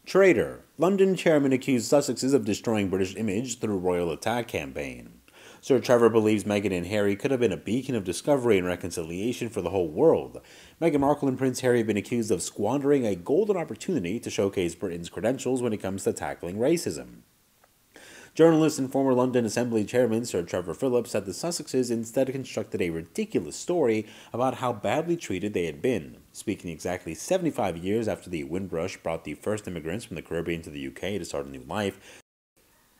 Traitor. London chairman accused Sussexes of destroying British image through royal attack campaign. Sir Trevor believes Meghan and Harry could have been a beacon of discovery and reconciliation for the whole world. Meghan Markle and Prince Harry have been accused of squandering a golden opportunity to showcase Britain's credentials when it comes to tackling racism. Journalist and former London Assembly Chairman Sir Trevor Phillips said the Sussexes instead constructed a ridiculous story about how badly treated they had been. Speaking exactly 75 years after the Windrush brought the first immigrants from the Caribbean to the UK to start a new life,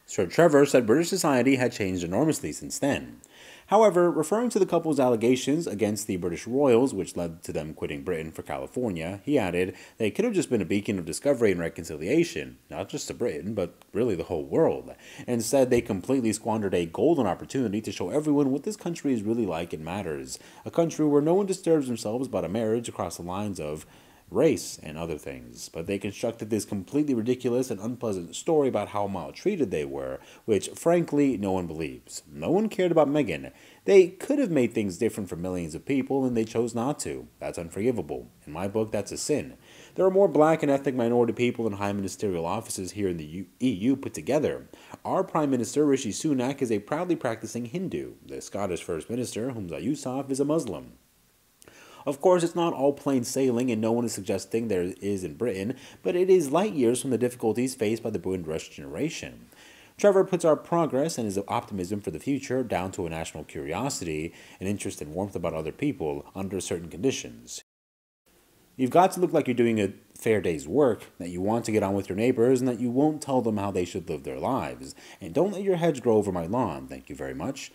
Sir Trevor said British society had changed enormously since then. However, referring to the couple's allegations against the British royals, which led to them quitting Britain for California, he added they could have just been a beacon of discovery and reconciliation, not just to Britain, but really the whole world. Instead, they completely squandered a golden opportunity to show everyone what this country is really like and matters. A country where no one disturbs themselves about a marriage across the lines of race, and other things. But they constructed this completely ridiculous and unpleasant story about how maltreated they were, which, frankly, no one believes. No one cared about Meghan. They could have made things different for millions of people, and they chose not to. That's unforgivable. In my book, that's a sin. There are more black and ethnic minority people in high ministerial offices here in the EU put together. Our Prime Minister, Rishi Sunak, is a proudly practicing Hindu. The Scottish First Minister, Humza Yousaf, is a Muslim. Of course, it's not all plain sailing, and no one is suggesting there is in Britain, but it is light years from the difficulties faced by the Windrush generation. Trevor puts our progress and his optimism for the future down to a national curiosity, an interest and warmth about other people under certain conditions. You've got to look like you're doing a fair day's work, that you want to get on with your neighbors, and that you won't tell them how they should live their lives. And don't let your hedge grow over my lawn, thank you very much.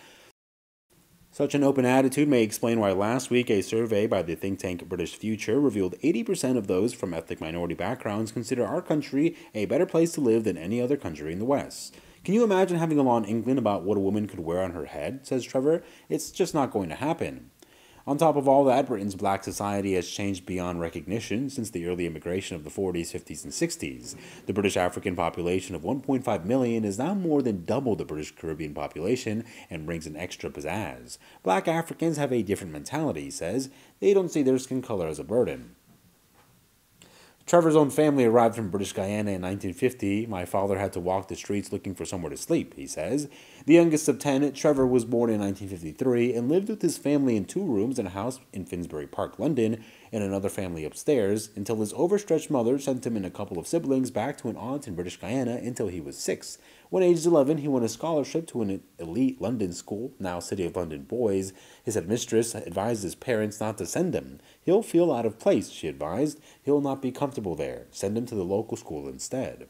Such an open attitude may explain why last week a survey by the think tank British Future revealed 80% of those from ethnic minority backgrounds consider our country a better place to live than any other country in the West. Can you imagine having a law in England about what a woman could wear on her head, says Trevor? It's just not going to happen. On top of all that, Britain's black society has changed beyond recognition since the early immigration of the 40s, 50s, and 60s. The British African population of 1.5 million is now more than double the British Caribbean population and brings an extra pizzazz. Black Africans have a different mentality, he says. They don't see their skin color as a burden. Trevor's own family arrived from British Guyana in 1950. My father had to walk the streets looking for somewhere to sleep, he says. The youngest of 10, Trevor was born in 1953 and lived with his family in 2 rooms in a house in Finsbury Park, London, and another family upstairs, until his overstretched mother sent him and a couple of siblings back to an aunt in British Guyana until he was 6. When aged 11, he won a scholarship to an elite London school, now City of London Boys. His headmistress advised his parents not to send him. He'll feel out of place, she advised. He'll not be comfortable there. Send him to the local school instead.